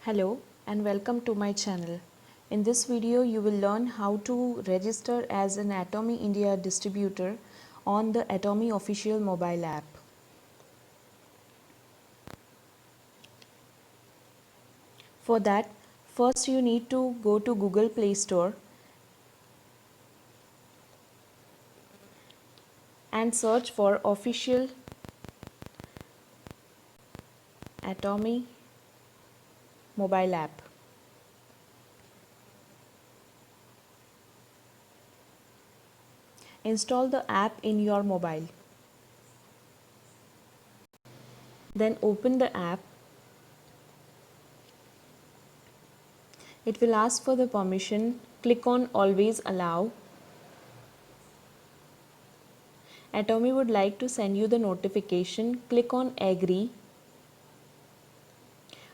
Hello and welcome to my channel. In this video you will learn how to register as an Atomy India distributor on the Atomy official mobile app. For that, first you need to go to Google Play Store and search for official Atomy mobile app. Install the app in your mobile. Then open the app. It will ask for the permission. Click on Always Allow. Atomy would like to send you the notification. Click on Agree.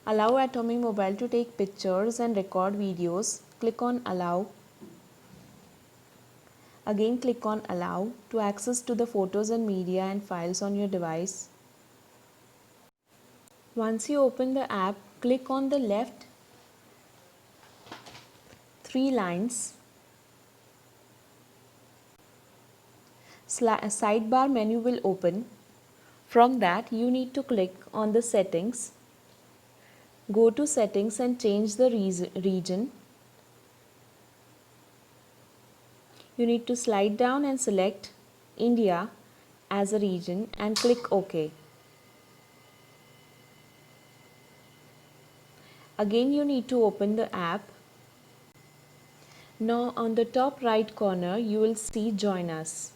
Allow Atomy Mobile to take pictures and record videos. Click on Allow. Again click on Allow to access to the photos and media and files on your device. Once you open the app, click on the left 3 lines. Sidebar menu will open. From that you need to click on the settings. Go to settings and change the region. You need to slide down and select India as a region and click OK. Again you need to open the app. Now on the top right corner you will see Join Us.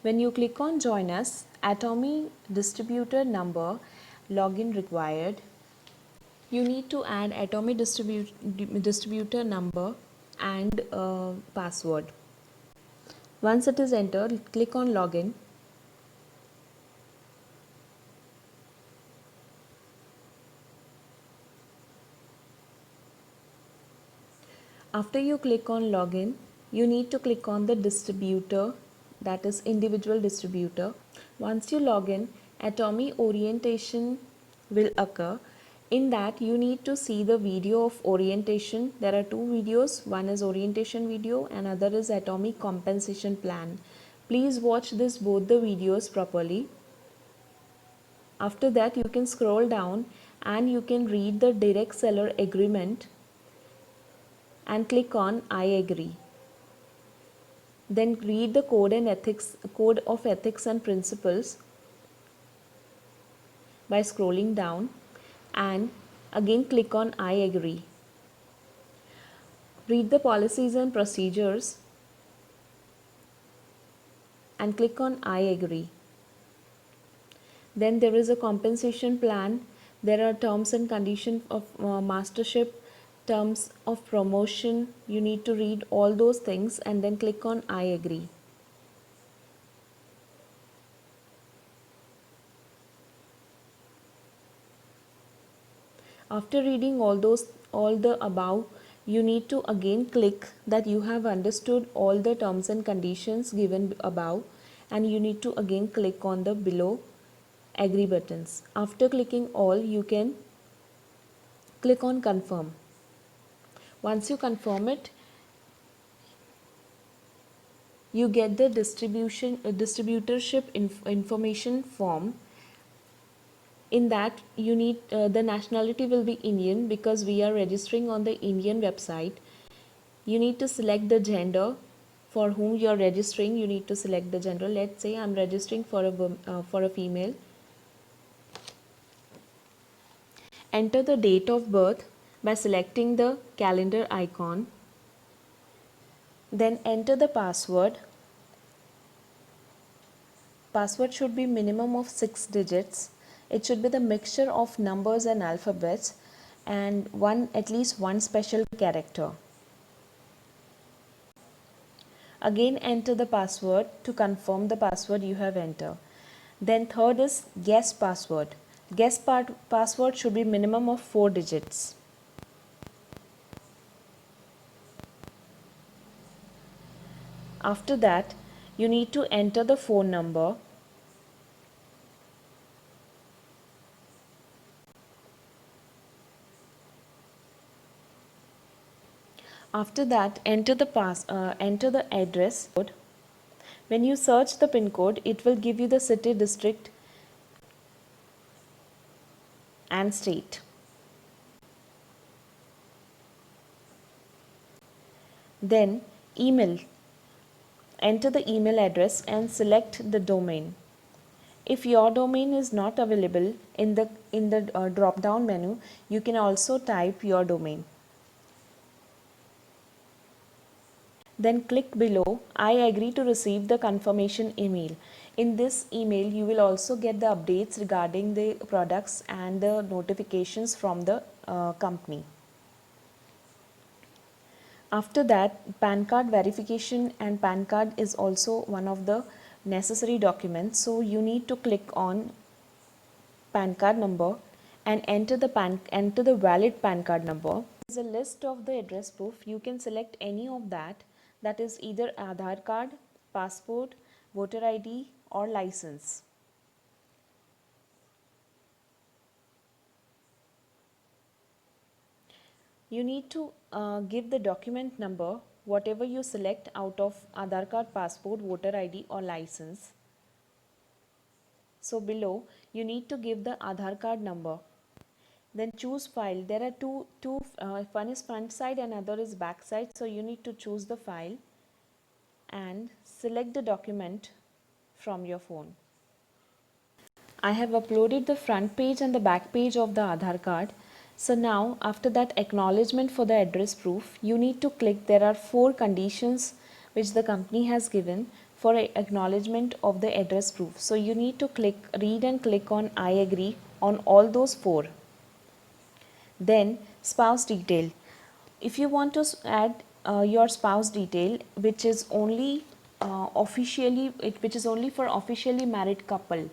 When you click on Join Us, Atomy distributor number, login required. You need to add Atomy distributor number and password. Once it is entered, click on Login. After you click on Login, you need to click on the distributor, that is individual distributor. Once you log in, Atomy orientation will occur. In that you need to see the video of orientation. There are 2 videos, one is orientation video and other is Atomy compensation plan. Please watch both the videos properly. After that you can scroll down and you can read the direct seller agreement and click on I agree. Then read the code of ethics and principles by scrolling down and again click on I agree. Read the policies and procedures and click on I agree. Then there is a compensation plan. There are terms and conditions of mastership, terms of promotion. You need to read all those things and then click on I agree. After reading all the above, you need to again click that you have understood all the terms and conditions given above and you need to again click on the below agree buttons. After clicking all, you can click on confirm. Once you confirm it, you get the distributorship information form. In that you need the nationality will be Indian because we are registering on the Indian website. You need to select the gender for whom you are registering. You need to select the gender. Let's say I'm registering for a female. Enter the date of birth by selecting the calendar icon. Then enter the password. Password should be minimum of 6 digits. It should be the mixture of numbers and alphabets and at least one special character. Again enter the password to confirm the password you have entered. Then third is guess password. Guess password should be minimum of 4 digits. After that, you need to enter the phone number. After that, enter the address code. When you search the pin code, it will give you the city, district and state. Then email. Enter the email address and select the domain. If your domain is not available in the drop down menu, you can also type your domain. Then click below, I agree to receive the confirmation email. In this email, you will also get the updates regarding the products and the notifications from the company. After that, PAN card verification, and PAN card is also one of the necessary documents. So you need to click on PAN card number and enter the valid PAN card number. There is a list of the address proof. You can select any of that. That is either Aadhaar card, passport, voter ID or license. You need to give the document number whatever you select out of Aadhaar card, passport, voter ID or license. So below you need to give the Aadhaar card number. Then choose file. There are two one is front side and other is back side. So you need to choose the file and select the document from your phone. I have uploaded the front page and the back page of the Aadhaar card. So now after that acknowledgement for the address proof, you need to click, there are 4 conditions which the company has given for acknowledgement of the address proof. So you need to read and click on I agree on all those 4. Then spouse detail. If you want to add your spouse detail which is only which is only for officially married couple.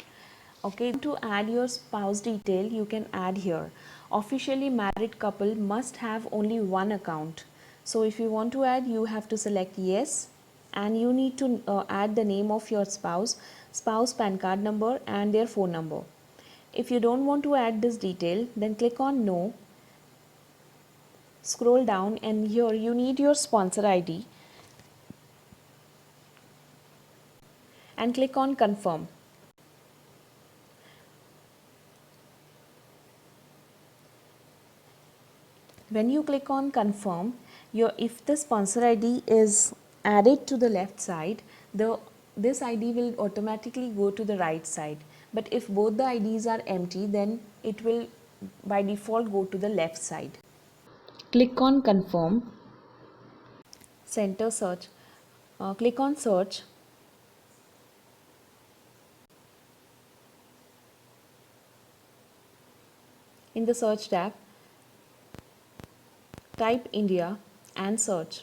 Okay, to add your spouse detail, you can add here. Officially married couple must have only one account. So if you want to add, you have to select yes, and you need to add the name of your spouse PAN card number and their phone number. If you don't want to add this detail, then click on no. Scroll down and here you need your sponsor ID and click on confirm. When you click on confirm, if the sponsor ID is added to the left side, this ID will automatically go to the right side. But if both the IDs are empty, then it will by default go to the left side. Click on confirm. Center search. Click on search. In the search tab, type India and search.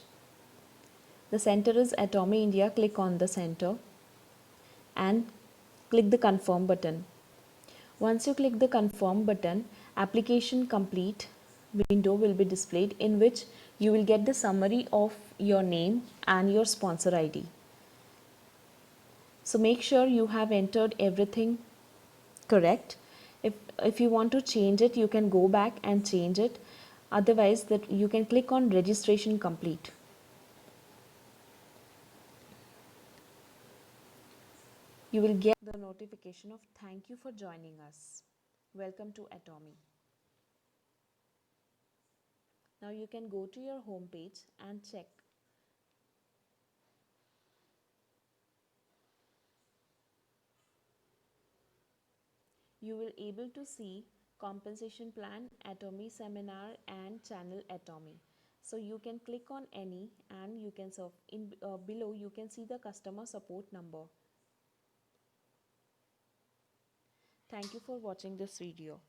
The center is Atomy India. Click on the center and click the confirm button. Once you click the confirm button, application complete window will be displayed in which you will get the summary of your name and your sponsor ID. So make sure you have entered everything correct. If you want to change it, you can go back and change it. Otherwise, that you can click on registration complete. You will get the notification of thank you for joining us. Welcome to Atomy. Now you can go to your home page and check. You will able to see compensation plan, Atomy seminar and channel Atomy. So you can click on any and you can serve in below you can see the customer support number. Thank you for watching this video.